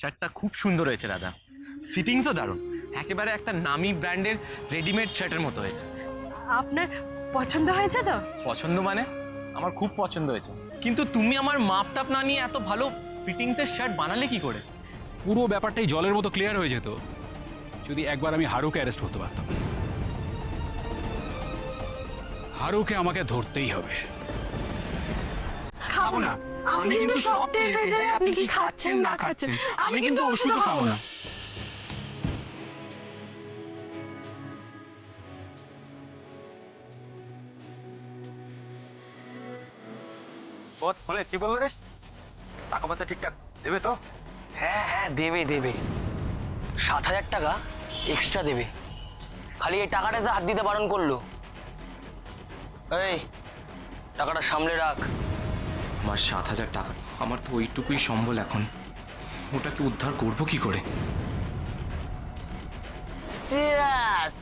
শার্টটা খুব সুন্দর হয়েছে দাদা, ফিটিংসও দারুণ, একেবারে একটা নামি ব্র্যান্ডের রেডিমেড শার্টের মতো হয়েছে। আপনার পছন্দ হয়েছে তো? পছন্দ মানে আমার খুব পছন্দ হয়েছে, কিন্তু তুমি আমার মাপটাপ না নিয়ে এত ভালো ফিটিংসের শার্ট বানালে কি করে? পুরো ব্যাপারটাই জলের মতো ক্লিয়ার হয়ে যেত যদি একবার আমি হারুকে অ্যারেস্ট করতে পারতাম। হারুকে আমাকে ধরতেই হবে। খাবো না। আমি কিন্তু সব টের পেয়ে যাই আপনি কি খাচ্ছেন না খাচ্ছেন। আমি কিন্তু ওষুধও খাবো না। বলে কি বললো রে? টাকা পয়সা ঠিকঠাক দেবে তো? হ্যাঁ হ্যাঁ দেবে দেবে, 7,000 টাকা এক্সট্রা দেবে। খালি এই টাকাটাতে হাত দিতে বারণ করলো। এই টাকাটা সামলে রাখ। আমার 7,000 টাকা, আমার তো ওইটুকুই সম্বল এখন, ওটাকে উদ্ধার করবো কি করে? Cheers!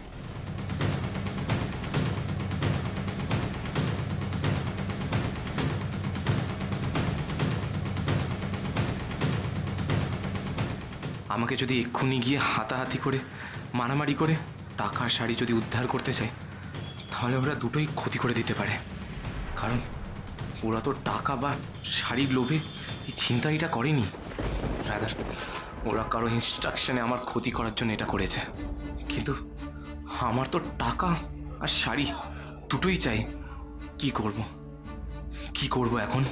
আমাকে যদি এক্ষুনি গিয়ে হাতাহাতি করে মারামারি করে টাকা শাড়ি যদি উদ্ধার করতে চায়, তাহলে ওরা দুটোই ক্ষতি করে দিতে পারে। কারণ ওরা তো টাকা বা শাড়ির লোভে এই ছিনতাইটা করেনি, রাদার ওরা কারো ইনস্ট্রাকশনে আমার ক্ষতি করার জন্য এটা করেছে। কিন্তু আমার তো টাকা আর শাড়ি দুটোই চাই। কি করব এখন?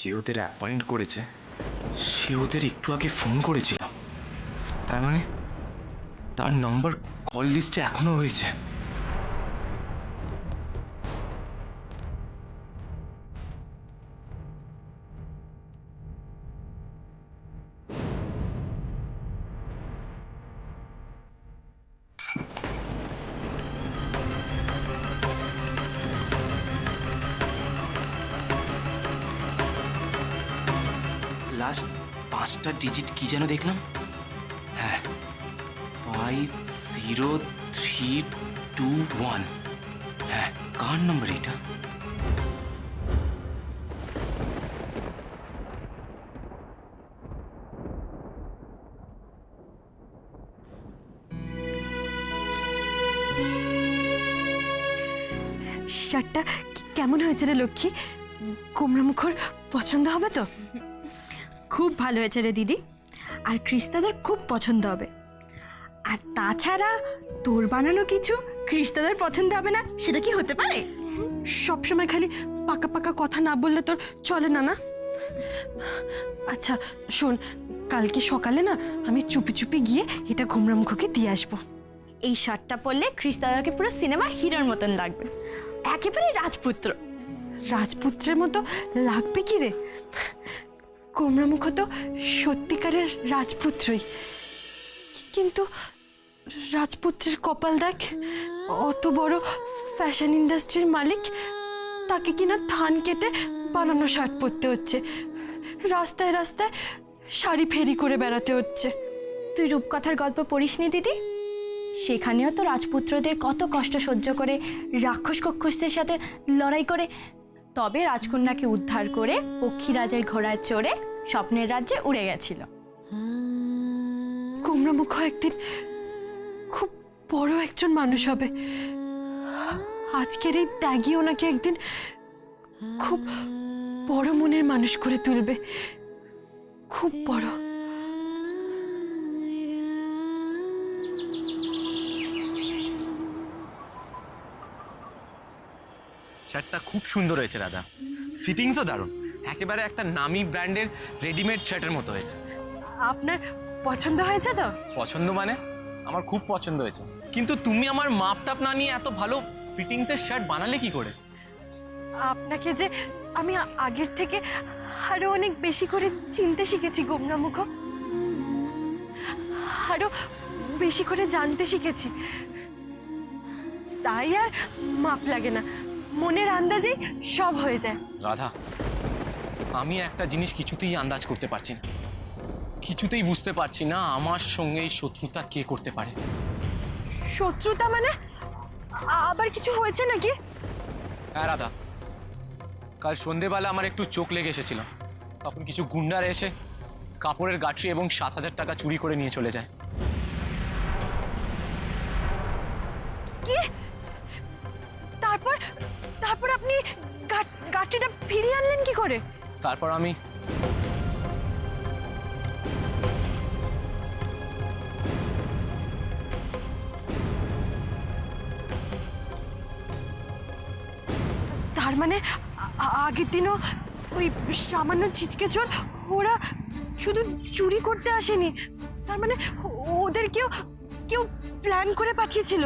যে ওদের অ্যাপয়েন্ট করেছে সে ওদের একটু আগে ফোন করেছিল, তার মানে তার নম্বর কল লিস্টে এখনো রয়েছে। লাস্ট 5টা ডিজিট কি যেন দেখলাম? হ্যাঁ, 50321। হ্যাঁ, কার নাম্বার এটা? শার্টটা কেমন হয়েছে রে লক্ষ্মী? কুমড়া মুখর পছন্দ হবে তো? খুব ভালো হয়েছে রে দিদি, আর ক্রিস্তাদের খুব পছন্দ হবে। আর তাছাড়া তোর বানানো কিছু ক্রিস্তাদের পছন্দ হবে না, সেটা কি হতে পারে? সবসময় খালি পাকা পাকা কথা না বললে তোর চলে না। না আচ্ছা শোন, কালকে সকালে না আমি চুপি চুপি গিয়ে এটা কুমড়া মুখকে দিয়ে আসবো। এই শার্টটা পরলে ক্রিস্তাদাকে পুরো সিনেমা হিরোর মতন লাগবে, একেবারে রাজপুত্র। রাজপুত্রের মতো লাগবে কি রে? কুমড়ামুখ তো সত্যিকারের রাজপুত্রই, কিন্তু রাজপুত্রের কপাল দেখ, অত বড় ফ্যাশন ইন্ডাস্ট্রির মালিক, তাকে কিনা ধান কেটে বানানো শার্ট পরতে হচ্ছে, রাস্তায় রাস্তায় শাড়ি ফেরি করে বেড়াতে হচ্ছে। তুই রূপকথার গল্প পড়িসনি দিদি? সেখানেও তো রাজপুত্রদের কত কষ্ট সহ্য করে রাক্ষস কক্ষসদের সাথে লড়াই করে তবে রাজকন্যাকে উদ্ধার করে পক্ষীরাজের ঘোড়ায় চড়ে স্বপ্নের রাজ্যে উড়ে গেছিল। কুমড়ামুখ একদিন খুব বড় একজন মানুষ হবে। আজকের এই ত্যাগী ওনাকে একদিন খুব বড় মনের মানুষ করে তুলবে, খুব বড়। শার্টটা খুব সুন্দর হয়েছে রাধা, ফিটিংসও দারুণ, একেবারে একটা নামি ব্র্যান্ডের রেডিমেড শার্টের মতো হয়েছে। আপনার পছন্দ হয়েছে তো? পছন্দ মানে আমার খুব পছন্দ হয়েছে, কিন্তু তুমি আমার মাপটাপ না নিয়ে এত ভালো ফিটিংসের শার্ট বানালে কি করে? আপনাকে যে আমি আগের থেকে আরো অনেক বেশি করে চিনতে শিখেছি গোমরামুখ, আরো বেশি করে জানতে শিখেছি, তাই আর মাপ লাগে না, মনের আন্দাজেই সব হয়ে যায়। রাধা, আমি একটা জিনিস কিছুতেই আন্দাজ করতে পারছি না, কিছুতেই বুঝতে পারছি না আমার সঙ্গে এই শত্রুতা কে করতে পারে। শত্রুতা মানে? আবার কিছু হয়েছে নাকি? হ্যাঁ রাধা, কাল সন্ধেবেলা আমার একটু চোখ লেগে এসেছিল, তখন কিছু গুন্ডারা এসে কাপড়ের গাঁটরি এবং 7,000 টাকা চুরি করে নিয়ে চলে যায়। কি? তারপর তারপর আপনি গাড়িটা ফিরিয়ে আনলেন কি করে? তারপর আমি তার মানে আগের দিনও ওই সামান্য ছিচকে চোর ওরা শুধু চুরি করতে আসেনি, তার মানে ওদের কেউ কেউ প্ল্যান করে পাঠিয়েছিল।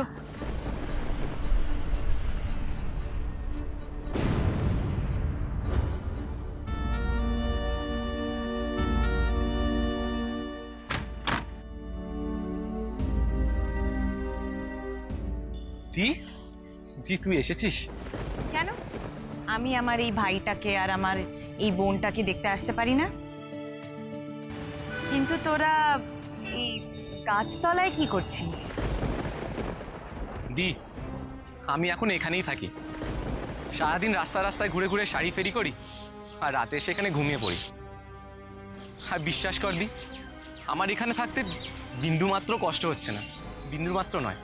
তুই এসেছিস? কেন আমি আমার এই ভাইটাকে আর আমার এই বোনটাকে দেখতে আসতে পারি না? কিন্তু তোরা এই গাছতলায় কি করছিস? দি, আমি এখন এখানেই থাকি, সারাদিন রাস্তায় ঘুরে ঘুরে শাড়ি ফেরি করি, আর রাতে এসে এখানে ঘুমিয়ে পড়ি। আর বিশ্বাস কর দি, আমার এখানে থাকতে বিন্দুমাত্র কষ্ট হচ্ছে না, বিন্দুমাত্র নয়।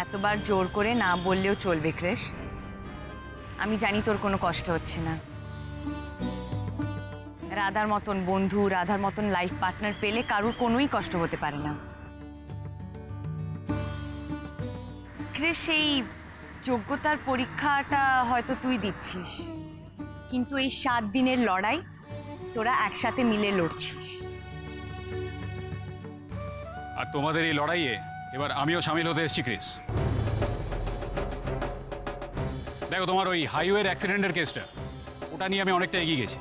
এতবার জোর করে না বললেও চলবে ক্রেশ, আমি জানি তোর কোনো কষ্ট হচ্ছে না। রাধার মতন বন্ধু, রাধার মতন লাইফ পার্টনার পেলে কারুর কোনোই কষ্ট হতে পারে না। ক্রেশ, এই যোগ্যতার পরীক্ষাটা হয়তো তুই দিচ্ছিস, কিন্তু এই 7 দিনের লড়াই তোরা একসাথে মিলে লড়ছিস। আর তোমাদের এই লড়াইয়ে এবার আমিও সামিল হতে এসেছি ক্রিস। দেখো, তোমার ওই হাইওয়ের অ্যাক্সিডেন্টের কেসটা, ওটা নিয়ে আমি অনেকটা এগিয়ে গেছি।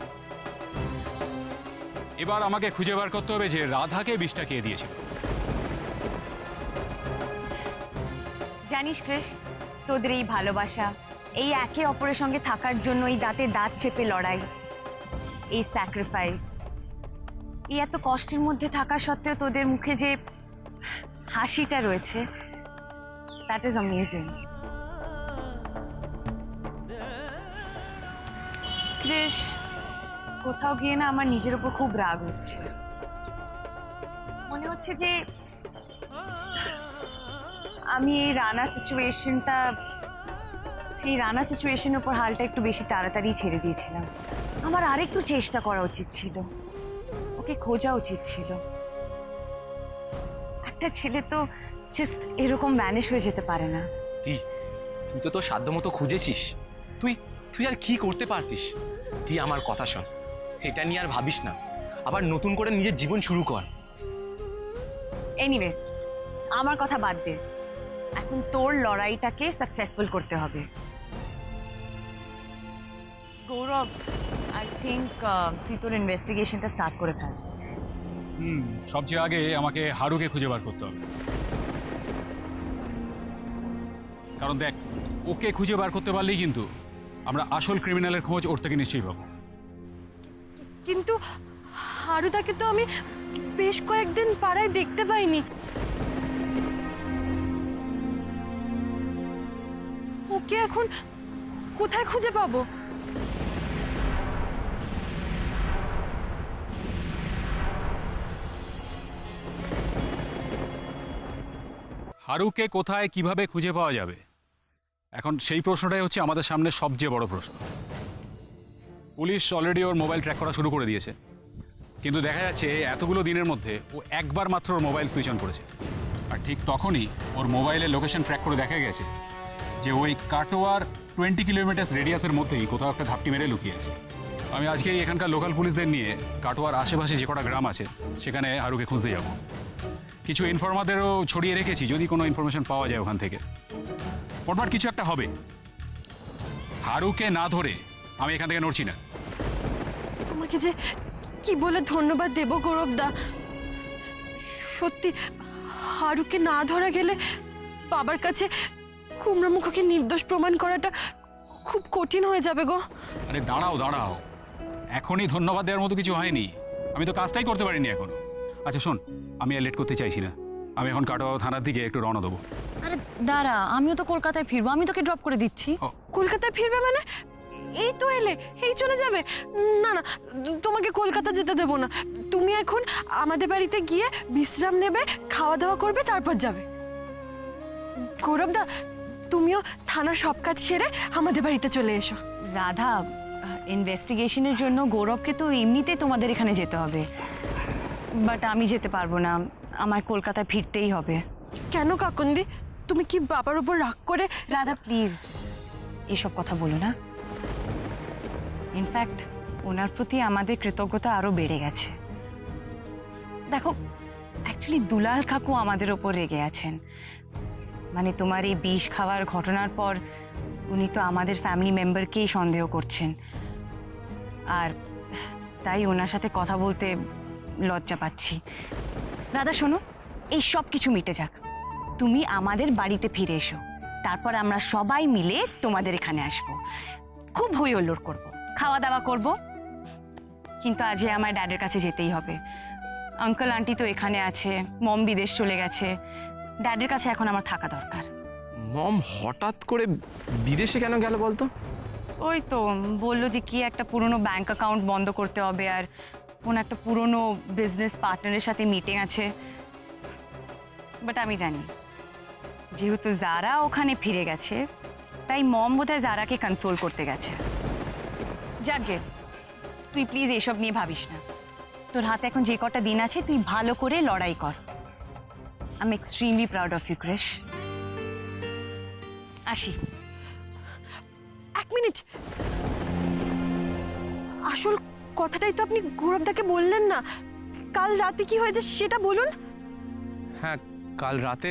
এবার আমাকে খুঁজে বার করতে হবে যে রাধাকে বিষটা কে দিয়েছিল। জানিস ক্রিস, তোদের এই ভালোবাসা, এই একে অপরের সঙ্গে থাকার জন্য এই দাঁতে দাঁত চেপে লড়াই, এই স্যাক্রিফাইস, এই এত কষ্টের মধ্যে থাকা সত্ত্বেও তোদের মুখে যে হাসিটা রয়েছে, দ্যাট ইজ অ্যামেজিং। ক্রিস, কোথাও গিয়ে না আমার নিজের উপর খুব রাগ হচ্ছে। মনে হচ্ছে যে আমি এই রানা সিচুয়েশনের উপর হালটা একটু বেশি তাড়াতাড়ি ছেড়ে দিয়েছিলাম। আমার আরেকটু চেষ্টা করা উচিত ছিল, ওকে খোঁজা উচিত ছিল। একটা ছেলে তো জাস্ট এরকম ভ্যানিশ হয়ে যেতে পারে না। তুই তো তোর সাধ্যমতো খুঁজেছিস, তুই আর কি করতে পারতিস? তুই আমার কথা শোন, এটা নিয়ে আর ভাবিস না, আবার নতুন করে নিজের জীবন শুরু কর। এনিওয়ে, আমার কথা বাদ দে, এখন তোর লড়াইটাকে সাকসেসফুল করতে হবে। গৌরব, আই থিঙ্ক তুই তোর ইনভেস্টিগেশনটা স্টার্ট করে ফেল। সবচেয়ে আগে আমাকে হারুকে খুঁজে বার করতে হবে, কারণ দেখ, ওকে খুঁজে বার করতে পারলেই কিন্তু আমরা আসল ক্রিমিনালের খোঁজ ওর থেকে নিশ্চয়ই পাবো। কিন্তু হারুদাকে তো আমি বেশ কয়েকদিন পাড়ায় দেখতে পাইনি, ওকে এখন কোথায় খুঁজে পাবো? হারুকে কোথায় কিভাবে খুঁজে পাওয়া যাবে এখন সেই প্রশ্নটাই হচ্ছে আমাদের সামনে সবচেয়ে বড় প্রশ্ন। পুলিশ অলরেডি ওর মোবাইল ট্র্যাক করা শুরু করে দিয়েছে, কিন্তু দেখা যাচ্ছে এতগুলো দিনের মধ্যে ও একবার মাত্র ওর মোবাইল সুইচ অন করেছে। আর ঠিক তখনই ওর মোবাইলের লোকেশন ট্র্যাক করে দেখা গেছে যে ওই কাটোয়ার 20 কিলোমিটার রেডিয়াসের মধ্যেই কোথাও একটা ঘাপটি মেরে লুকিয়েছে। আমি আজকে এখানকার লোকাল পুলিশদের নিয়ে কাটোয়ার আশেপাশে যে কটা গ্রাম আছে সেখানে হারুকে খুঁজতে যাব। কিছু ইনফরমারদেরও ছড়িয়ে রেখেছি যদি কোনো ইনফরমেশন পাওয়া যায় ওখান থেকে। মোটমাট কিছু একটা হবে। হারুকে না ধরে আমি এখান থেকে নড়ছি না। তোমাকে যে কি বলে ধন্যবাদ দেব গৌরবদা। সত্যি হারুকে না ধরা গেলে বাবার কাছে কুমড়ামুখকে নির্দোষ প্রমাণ করাটা খুব কঠিন হয়ে যাবে গো। আরে দাঁড়াও দাঁড়াও, এখনই ধন্যবাদ দেওয়ার মতো কিছু হয়নি। আমি তো কাজটাই করতে পারিনি এখনো। আচ্ছা শোন, আমি আর লেট করতে চাইছি না, আমি এখন কাটোয়া থানার দিকে একটু রওনা দেবো। আরে দাঁড়া, আমিও তো কলকাতায় ফিরবো, আমি তোকে ড্রপ করে দিচ্ছি। কলকাতায় ফিরবে মানে? এই তো এলে, এই চলে যাবে? না না, তোমাকে কলকাতা যেতে দেবো না। তুমি এখন আমাদের বাড়িতে গিয়ে বিশ্রাম নেবে, খাওয়া দাওয়া করবে, তারপর যাবে। গৌরবদা, তুমিও থানার সব কাজ সেরে আমাদের বাড়িতে চলে এসো। রাধা, ইনভেস্টিগেশনের জন্য গৌরবকে তো এমনিতেই তোমাদের এখানে যেতে হবে, বাট আমি যেতে পারবো না, আমার কলকাতায় ফিরতেই হবে। কেন কাকুন্দি, তুমি কি বাবার উপর রাগ করে? রাধা প্লিজ এসব কথা বলো না। ইনফ্যাক্ট ওনার প্রতি আমাদের কৃতজ্ঞতা আরো বেড়ে গেছে। দেখো, অ্যাকচুয়ালি দুলাল কাকু আমাদের ওপর রেগে আছেন। মানে তোমার এই বিষ খাওয়ার ঘটনার পর উনি তো আমাদের ফ্যামিলি মেম্বারকেই সন্দেহ করছেন, আর তাই ওনার সাথে কথা বলতে লজ্জা পাচ্ছি। রাধা শোনো, এই সব কিছু মিটে যাক, তুমি আমাদের বাড়িতে ফিরে এসো, তারপর আমরা সবাই মিলে তোমাদের এখানে আসবো, খুব হই হুল্লোড় করবো, খাওয়া দাওয়া করব। কিন্তু আজ আমার ড্যাডের কাছে যেতেই হবে। আঙ্কেল আন্টি তো এখানে আছে, মম বিদেশ চলে গেছে, ড্যাডের কাছে এখন আমার থাকা দরকার। মম হঠাৎ করে বিদেশে কেন গেল বলতো? ওই তো বললো যে কি একটা পুরনো ব্যাংক অ্যাকাউন্ট বন্ধ করতে হবে, আর কোন একটা পুরনো বিজনেস পার্টনারের সাথে মিটিং আছে। বাট আমি জানি যেহেতু যারা ওখানে ফিরে গেছে, তাই মম বোধহয় যারাকে কনসোল করতে গেছে। যাকে তুই প্লিজ এসব নিয়ে ভাবিস না, তোর হাতে এখন যে কটা দিন আছে তুই ভালো করে লড়াই কর। I am extremely proud of you Krish. আসি। এক মিনিট, আসল কথাটাই তো আপনি গৌরবদাকে বললেন না। কাল রাতে কি হয়েছে সেটা বলুন। হ্যাঁ, কাল রাতে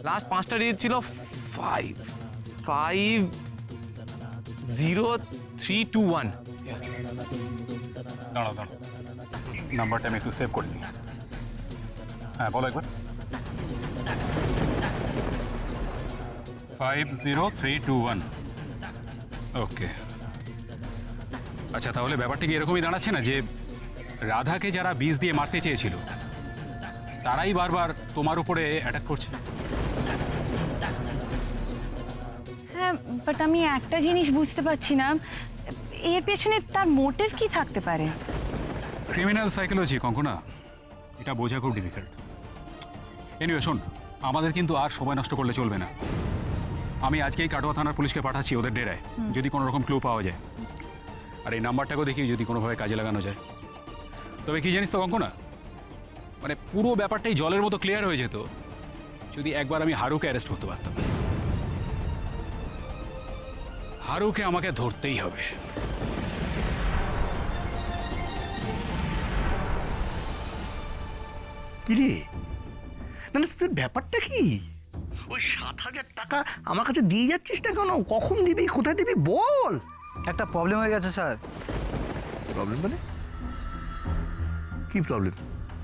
লাস্ট 5টা ডিজিট ছিল 55031। দাঁড়াও দাঁড়াও, নাম্বারটা আমি একটু সেভ করে নিই। হ্যাঁ বলো একবার। 50321। ওকে, আচ্ছা তাহলে ব্যাপারটা কি এরকমই দাঁড়াচ্ছে না যে রাধাকে যারা বিষ দিয়ে মারতে চেয়েছিল তারাই বারবার তোমার উপরে অ্যাটাক করছে? হ্যাঁ, বাট আমি একটা জিনিস বুঝতে পারছি না, এর পেছনে তার মোটিভ কি থাকতে পারে? ক্রিমিনাল সাইকোলজি কঙ্কনা, এটা বোঝা খুব ডিফিকাল্ট। এনিওয়ে শোন, আমাদের কিন্তু আর সময় নষ্ট করলে চলবে না। আমি আজকেই কাটোয়া থানার পুলিশকে পাঠাচ্ছি ওদের ডেরায়, যদি কোনো রকম ক্লু পাওয়া যায়। আর এই নাম্বারটাকেও দেখি যদি কোনোভাবে কাজে লাগানো যায়। তবে কি জানিস তো কঙ্কনা, মানে পুরো ব্যাপারটাই জলের মতো ক্লিয়ার হয়ে যেত যদি একবার আমি হারুকে অ্যারেস্ট করতে পারতাম। হারুকে আমাকে ধরতেই হবে। কিরে, না না, তোর ব্যাপারটা কি? ওই 7,000 টাকা আমার কাছে দিয়ে যাচ্ছিস না কেন? কখন দিবি, কোথায় দিবি বল। একটা প্রবলেম হয়ে গেছে স্যার। প্রবলেম মানে কি প্রবলেম?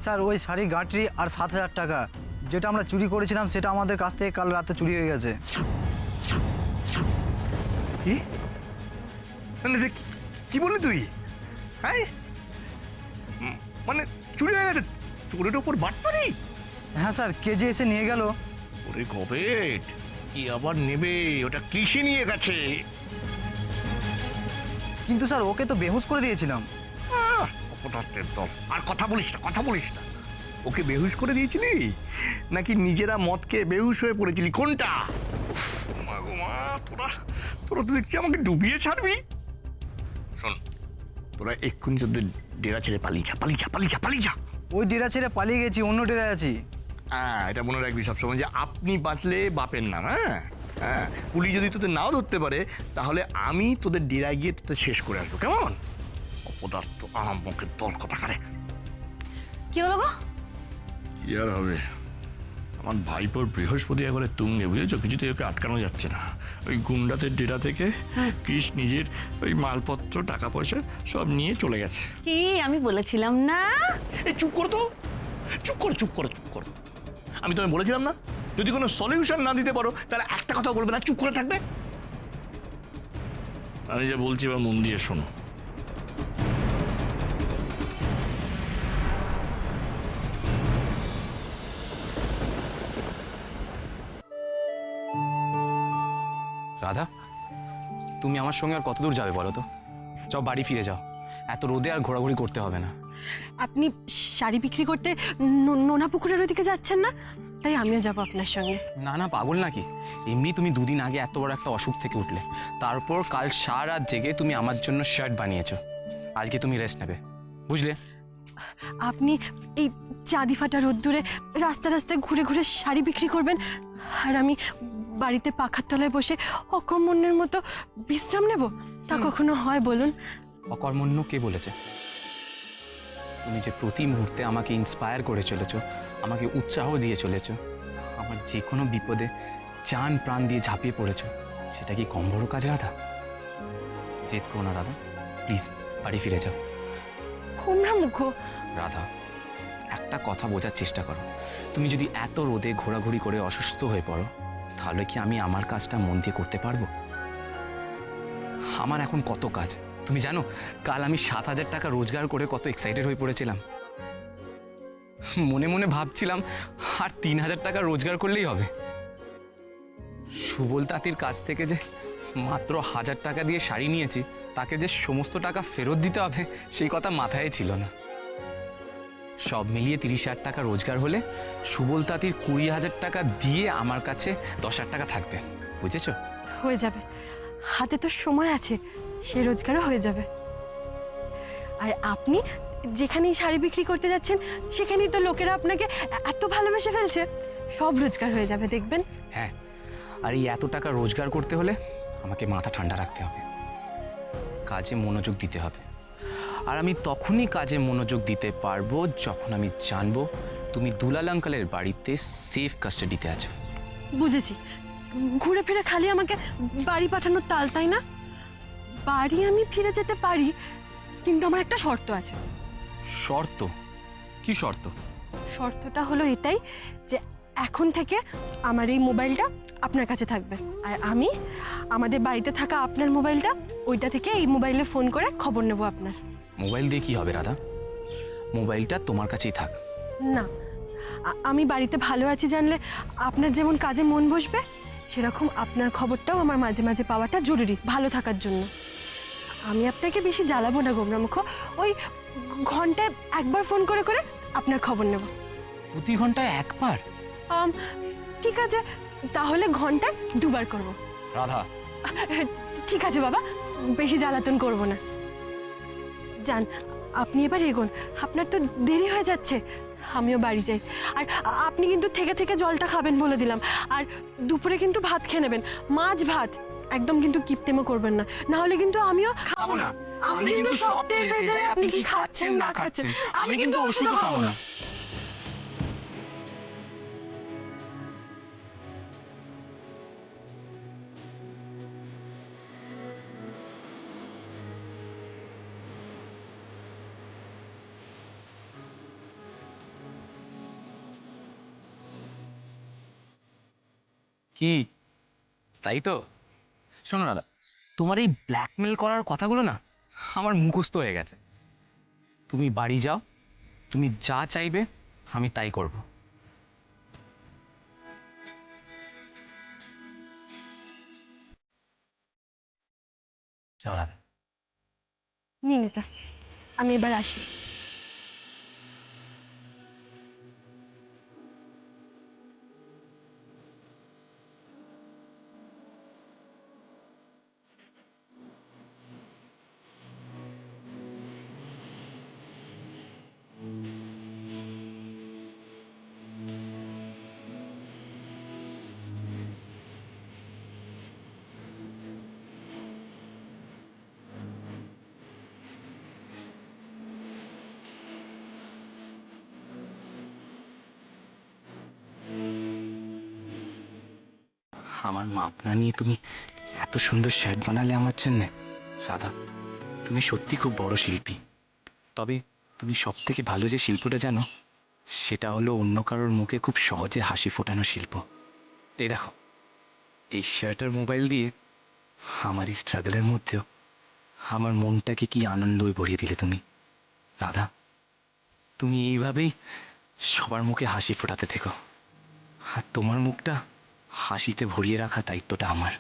স্যার ওই শাড়ি গাঁটরি আর 7,000 টাকা যেটা আমরা চুরি করেছিলাম সেটা আমাদের কাছ থেকে কাল রাতে চুরি হয়ে গেছে। কি মানে কি বললি তুই? হ্যাঁ মানে চুরি হয়ে গেছে? তোর ওপর বাটপারি? হ্যাঁ স্যার, কে যে এসে নিয়ে গেল। ওরে গবেট, কি আবার নেবে? ওটা কৃষি নিয়ে গেছে। কিন্তু স্যার ওকে তো বেহুশ করে দিয়েছিলাম। অপদার্থের দল, আর কথা বলিস না, কথা বলিস না। ওকে বেহুশ করে দিয়েছিলি নাকি নিজেরা মদ খেয়ে বেহুশ হয়ে পড়েছিলি, কোনটা? উফ, মা গো মা, তোরা তোরা তো দেখছি আমাকে ডুবিয়ে ছাড়বি। শোন, তোরা এক্ষুনি তোদের ডেরা ছেড়ে পালিয়ে যা, পালিয়ে যা, পালিয়ে যা, পালিয়ে যা। ওই ডেরা ছেড়ে পালিয়ে গেছি, অন্য ডেরায় আছি। হ্যাঁ, এটা মনে রাখবি সবসময় যে আপনি বাঁচলে বাপের নাম। হ্যাঁ হ্যাঁ, পুলিশ যদি তোদের নাও ধরতে পারে তাহলে আমি তোদের ডেরায় গিয়ে তোদের শেষ করে আসবো, কেমন? অপদার্থ আহাম্মকের দল কথা কারে। কি হলো গো? কি আর হবে, আমার ভাইপোর বৃহস্পতি একবারে তুঙ্গে, বুঝেছো? কিছুতেই ওকে আটকানো যাচ্ছে না। ওই গুন্ডাদের ডেরা থেকে কৃষ নিজের ওই মালপত্র টাকা পয়সা সব নিয়ে চলে গেছে। কি আমি বলেছিলাম না? এই চুপ করো তো, চুপ করো, চুপ করো, চুপ করো। আমি তোমায় বলেছিলাম না, যদি কোনো সলিউশন না দিতে পারো তাহলে একটা কথা বলবে না, চুপ করে থাকবে। আমি যে বলছি এবার মন দিয়ে শোনো। রাধা, তুমি আমার সঙ্গে আর কত দূর যাবে বলো তো? যাও, বাড়ি ফিরে যাও। এত রোদে আর ঘোরাঘুরি করতে হবে না। আপনি শাড়ি বিক্রি করতে নোনা পুকুরের ওদিকে যাচ্ছেন না? তাই আমিও যাবো আপনার সঙ্গে। না না, পাগল নাকি? এমনি তুমি দুদিন আগে এত বড় একটা অসুখ থেকে উঠলে, তারপর কাল সারা রাত জেগে তুমি আমার জন্য শার্ট বানিয়েছো। আজকে তুমি রেস্ট নেবে, বুঝলে? আপনি এই চাঁদি ফাটা রোদ্দুরে রাস্তা রাস্তায় ঘুরে ঘুরে শাড়ি বিক্রি করবেন, আর আমি বাড়িতে পাখার তলায় বসে অকর্মণ্যের মতো বিশ্রাম নেব? তা কখনো হয় বলুন? অকর্মণ্য কে বলেছে? তুমি যে প্রতি মুহূর্তে আমাকে ইন্সপায়ার করে চলেছো, আমাকে উৎসাহ দিয়ে চলেছো, আমার যে কোনো বিপদে জান প্রাণ দিয়ে ঝাঁপিয়ে পড়েছো, সেটা কি কম বড় কাজ রাধা? জেদ করো না রাধা, প্লিজ বাড়ি ফিরে যাও। কুমড়া মুখ। রাধা, একটা কথা বোঝার চেষ্টা করো। তুমি যদি এত রোদে ঘোরাঘুরি করে অসুস্থ হয়ে পড়ো, তাহলে কি আমি আমার কাজটা মন দিয়ে করতে পারবো? আমার এখন কত কাজ তুমি জানো? কাল আমি 7,000 টাকা রোজগার করে কত এক্সাইটেড হয়ে পড়েছিলাম। মনে মনে ভাবছিলাম আর 3,000 টাকা রোজগার করলেই হবে। সুবল তাঁতির কাছ থেকে যে মাত্র 1,000 টাকা দিয়ে শাড়ি নিয়েছি, তাকে যে সমস্ত টাকা ফেরত দিতে হবে সেই কথা মাথায় ছিল না। সব মিলিয়ে 30,000 টাকা রোজগার হলে সুবল তাঁতির 20,000 টাকা দিয়ে আমার কাছে 10,000 টাকা থাকবে, বুঝেছো? হয়ে যাবে, হাতে তো সময় আছে, সে রোজগারও হয়ে যাবে। আর আপনি যেখানেই শাড়ি বিক্রি করতে যাচ্ছেন সেখানেই তো লোকেরা আপনাকে এত ভালোবেসে ফেলছে, সব রোজগার হয়ে যাবে দেখবেন। হ্যাঁ, আর এই এত টাকা রোজগার করতে হলে আমাকে মাথা ঠান্ডা রাখতে হবে, কাজে মনোযোগ দিতে হবে। আর আমি তখনই কাজে মনোযোগ দিতে পারবো যখন আমি জানবো তুমি দুলাল আঙ্কেলের বাড়িতে সেফ কাস্টাডিতে আছো। বুঝেছি, ঘুরে ফিরে খালি আমাকে বাড়ি পাঠানোর তাল, তাই না? বাড়ি আমি ফিরে যেতে পারি, কিন্তু আমার একটা শর্ত আছে। শর্ত? কি শর্ত? শর্তটা হলো এটাই যে এখন থেকে আমার এই মোবাইলটা আপনার কাছে থাকবে, আর আমি আমাদের বাড়িতে থাকা আপনার মোবাইলটা, ওইটা থেকে এই মোবাইলে ফোন করে খবর নেব আপনার। মোবাইল দিয়ে কি হবে রাধা? মোবাইলটা তোমার কাছেই থাক। না, আমি বাড়িতে ভালো আছি জানলে আপনার যেমন কাজে মন বসবে, সেরকম আপনার খবরটাও আমার মাঝে মাঝে পাওয়াটা জরুরি ভালো থাকার জন্য। আমি আপনাকে বেশি জ্বালাবো না গোমরামুখ, ওই ঘন্টায় একবার ফোন করে করে আপনার খবর নেব। প্রতি ঘন্টায় একবার? ঠিক আছে, তাহলে ঘন্টায় 2বার করব। রাধা, ঠিক আছে বাবা, বেশি জ্বালাতন করব না। যান, আপনি এবার এগোন, আপনার তো দেরি হয়ে যাচ্ছে। আমিও বাড়ি যাই। আর আপনি কিন্তু থেকে থেকে জলটা খাবেন বলে দিলাম, আর দুপুরে কিন্তু ভাত খেয়ে নেবেন, মাছ ভাত, একদম কিন্তু কিপটেমো করবেন না, না হলে কিন্তু আমিও খাবো না। আমি কিন্তু সব টের পেয়ে যাই আপনি কি খাচ্ছেন না খাচ্ছেন। আমি কিন্তু ওষুধও খাবো না। কি তাই তো? শোনো দাদা, তোমার এই ব্ল্যাকমেল করার কথাগুলো না আমার মুখস্থ হয়ে গেছে। তুমি বাড়ি যাও, তুমি যা চাইবে আমি তাই করব। যাও রাধা। নিন এটা, আমি এবার আসি। আমার মাপনা নিয়ে তুমি এত সুন্দর শার্ট বানালে আমার জন্যে। রাধা, তুমি সত্যি খুব বড় শিল্পী। তবে তুমি সব থেকে ভালো যে শিল্পটা জানো, সেটা হলো অন্য কারোর মুখে খুব সহজে হাসি ফোটানো শিল্প। এই দেখো, এই শার্ট আর মোবাইল দিয়ে আমার এই স্ট্রাগলের মধ্যেও আমার মনটাকে কি আনন্দই ভরিয়ে দিলে তুমি। রাধা, তুমি এইভাবেই সবার মুখে হাসি ফোটাতে থেকো, আর তোমার মুখটা হাসিতে ভরিয়ে রাখা দায়িত্বটা আমার।